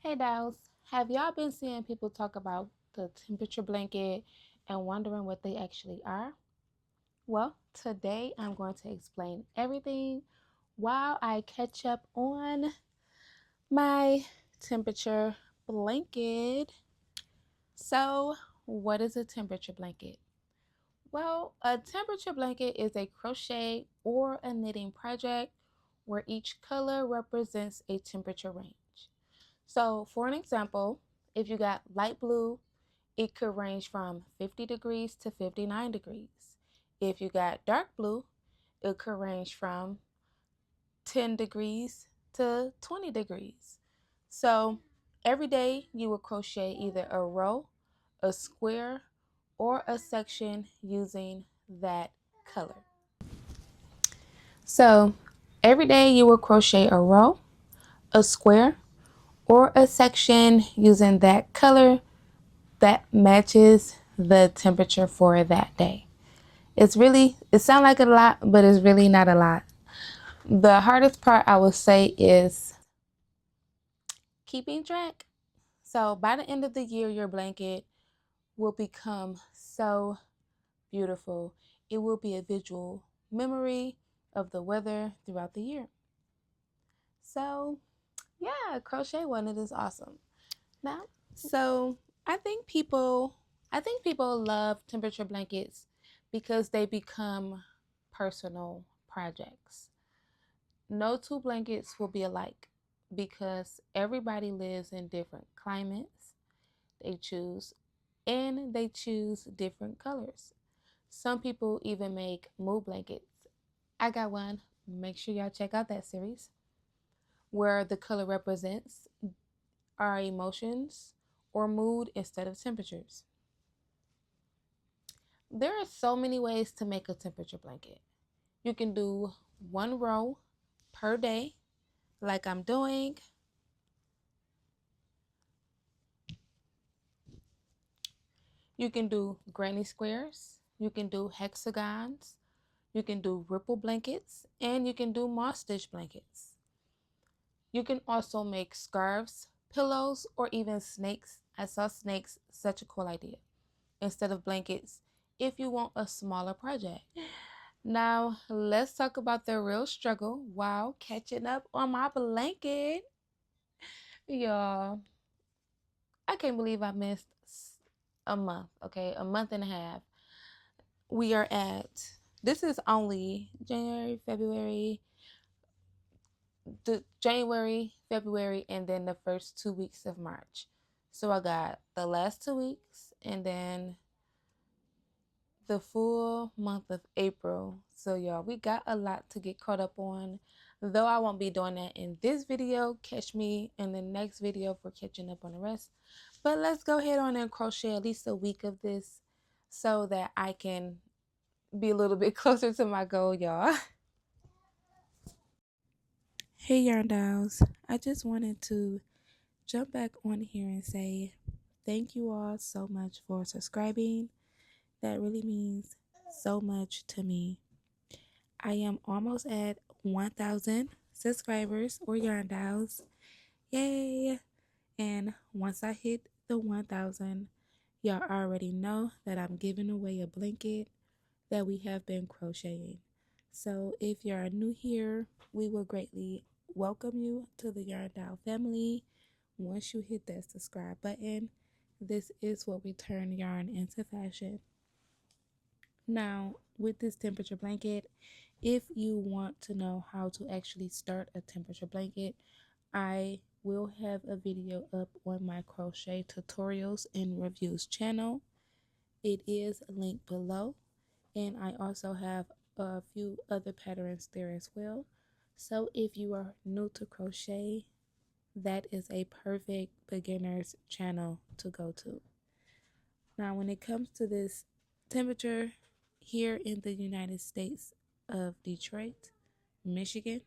Hey dolls, have y'all been seeing people talk about the temperature blanket and wondering what they actually are? Well, today I'm going to explain everything while I catch up on my temperature blanket. So, what is a temperature blanket? Well, a temperature blanket is a crochet or a knitting project where each color represents a temperature range. So, for an example, if you got light blue, it could range from 50 degrees to 59 degrees. If you got dark blue, it could range from 10 degrees to 20 degrees. So, every day you will crochet either a row, a square, or a section using that color. So, every day you will crochet a row, a square, or a section using that color that matches the temperature for that day. It sounds like a lot, but it's really not a lot. The hardest part I would say is keeping track. So by the end of the year, your blanket will become so beautiful. It will be a visual memory of the weather throughout the year. So yeah, crochet one, it is awesome. Now, so I think people I think people love temperature blankets because they become personal projects. No two blankets will be alike because everybody lives in different climates. They choose different colors. Some people even make mood blankets. I got one. Make sure y'all check out that series where the color represents our emotions or mood instead of temperatures. There are so many ways to make a temperature blanket. You can do one row per day, like I'm doing. You can do granny squares, you can do hexagons, you can do ripple blankets, and you can do moss stitch blankets. You can also make scarves, pillows, or even snakes. I saw snakes, such a cool idea, instead of blankets if you want a smaller project. Now, let's talk about the real struggle while catching up on my blanket. Y'all, I can't believe I missed a month, okay? A month and a half. We are at, this is only January, February, and then the first 2 weeks of March. So I got the last 2 weeks and then the full month of April. So y'all, we got a lot to get caught up on. Though I won't be doing that in this video, catch me in the next video for catching up on the rest. But let's go ahead on and crochet at least a week of this so that I can be a little bit closer to my goal, y'all. Hey yarn dolls, I just wanted to jump back on here and say thank you all so much for subscribing. That really means so much to me. I am almost at 1,000 subscribers or yarn dolls. Yay! And once I hit the 1,000, y'all already know that I'm giving away a blanket that we have been crocheting. So if you're new here, we will greatly welcome you to the Yarn Doll family. Once you hit that subscribe button, this is what we turn yarn into fashion. Now, with this temperature blanket, if you want to know how to actually start a temperature blanket, I will have a video up on my crochet tutorials and reviews channel. It is linked below, and I also have a few other patterns there as well. So if you are new to crochet, that is a perfect beginner's channel to go to. Now, when it comes to this temperature here in the United States of Detroit, Michigan,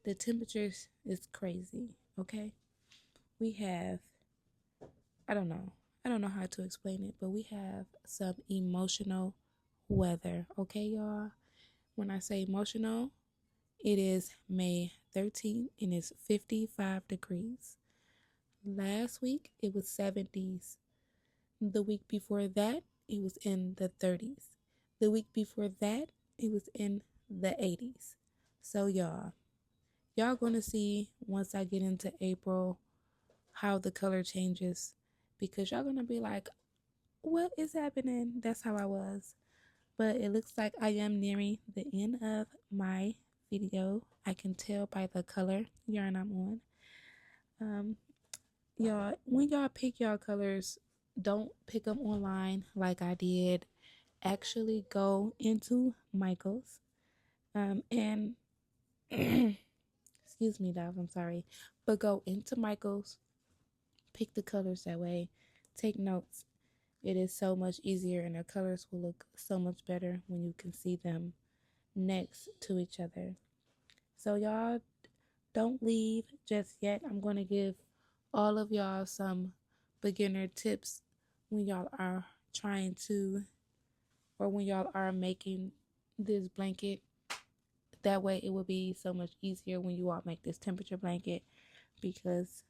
the temperatures is crazy, okay? We have, I don't know how to explain it, but we have some emotional weather, okay, y'all? When I say emotional, it is May 13th and it's 55 degrees. last week it was 70s. The week before that it was in the 30s. The week before that it was in the 80s. So y'all gonna see once I get into April how the color changes, because y'all gonna be like, what is happening? That's how I was. But it looks like I am nearing the end of my video. I can tell by the color yarn I'm on. Y'all, when y'all pick y'all colors, don't pick them online like I did. Actually go into Michael's and excuse me, Dove, I'm sorry, but go into Michael's, pick the colors that way, take notes. It is so much easier, and the colors will look so much better when you can see them next to each other. So y'all don't leave just yet. I'm going to give all of y'all some beginner tips when y'all are trying to, or when y'all are making this blanket. That way it will be so much easier when you all make this temperature blanket, because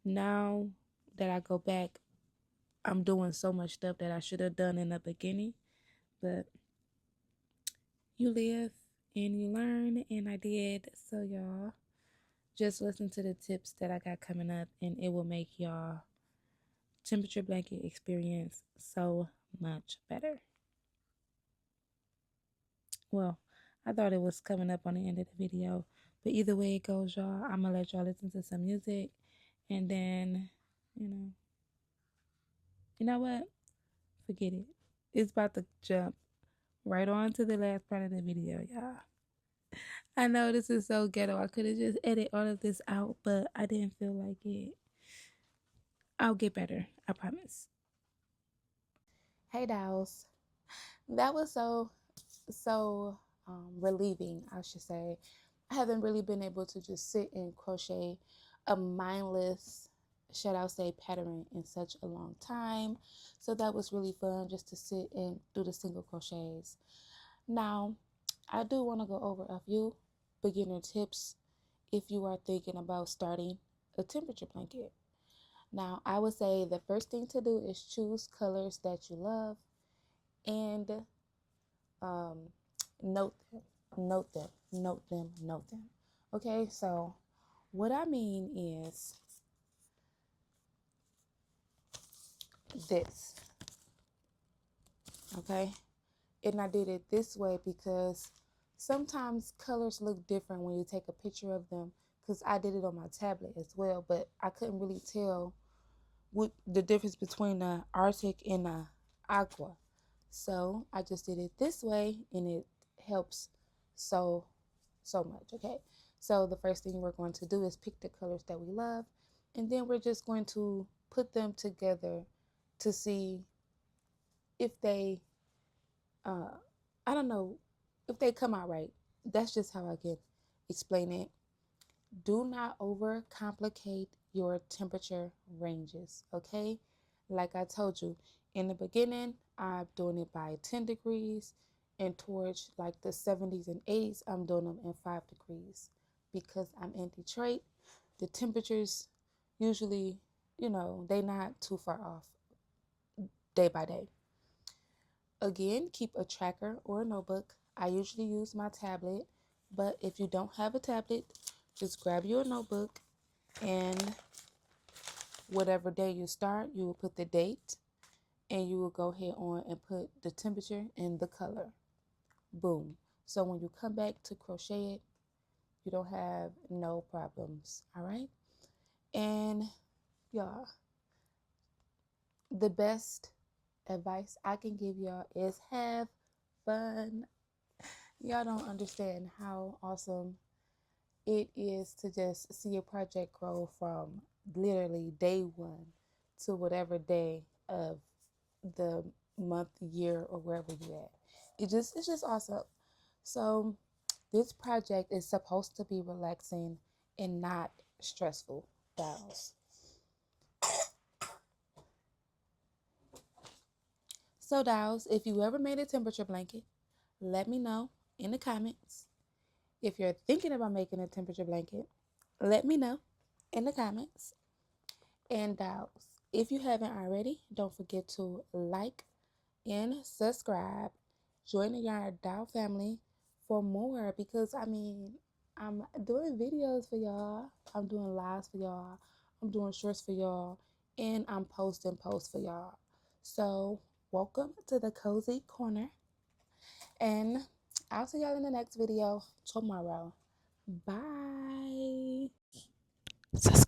now that I go back, I'm doing so much stuff that I should have done in the beginning. But you live and you learn, and I did. So y'all just listen to the tips that I got coming up, and it will make y'all temperature blanket experience so much better. Well, I thought it was coming up on the end of the video, but either way it goes, y'all, I'm gonna let y'all listen to some music, and then you know what, forget it. It's about to jump right on to the last part of the video, y'all. I know this is so ghetto. I could have just edited all of this out, but I didn't feel like it. I'll get better, I promise. Hey, dolls. That was so relieving, I should say. I haven't really been able to just sit and crochet a mindless, should I say, pattern in such a long time. So that was really fun, just to sit and do the single crochets. Now, I do want to go over a few beginner tips if you are thinking about starting a temperature blanket. Now, I would say the first thing to do is choose colors that you love, and um, note them, note them, note them, note them. Okay, so what I mean is this, okay? And I did it this way because sometimes colors look different when you take a picture of them, because I did it on my tablet as well, but I couldn't really tell what the difference between the Arctic and the Aqua. So I just did it this way, and it helps so much. Okay, so the first thing we're going to do is pick the colors that we love, and then we're just going to put them together to see if they I don't know, if they come out right. That's just how I can explain it. Do not overcomplicate your temperature ranges, okay? Like I told you in the beginning, I'm doing it by 10 degrees, and towards like the 70s and 80s, I'm doing them in 5 degrees. Because I'm in Detroit, the temperatures usually, they not too far off day by day. Again, keep a tracker or a notebook. I usually use my tablet, but if you don't have a tablet, just grab your notebook, and whatever day you start, you will put the date, and you will go ahead on and put the temperature and the color. Boom. So when you come back to crochet it, you don't have no problems. All right. And y'all, the best advice I can give y'all is have fun. Y'all don't understand how awesome it is to just see a project grow from literally day one to whatever day of the month, year, or wherever you at. It's just awesome. So this project is supposed to be relaxing and not stressful, dolls. So dolls, if you ever made a temperature blanket, let me know in the comments. If you're thinking about making a temperature blanket, let me know in the comments. and dolls. If you haven't already, don't forget to like and subscribe. Join the Yarn Doll family for more because I'm doing videos for y'all. I'm doing lives for y'all. I'm doing shorts for y'all. And I'm posting posts for y'all. So, welcome to the Cozy Corner. And I'll see y'all in the next video tomorrow. Bye. Subscribe.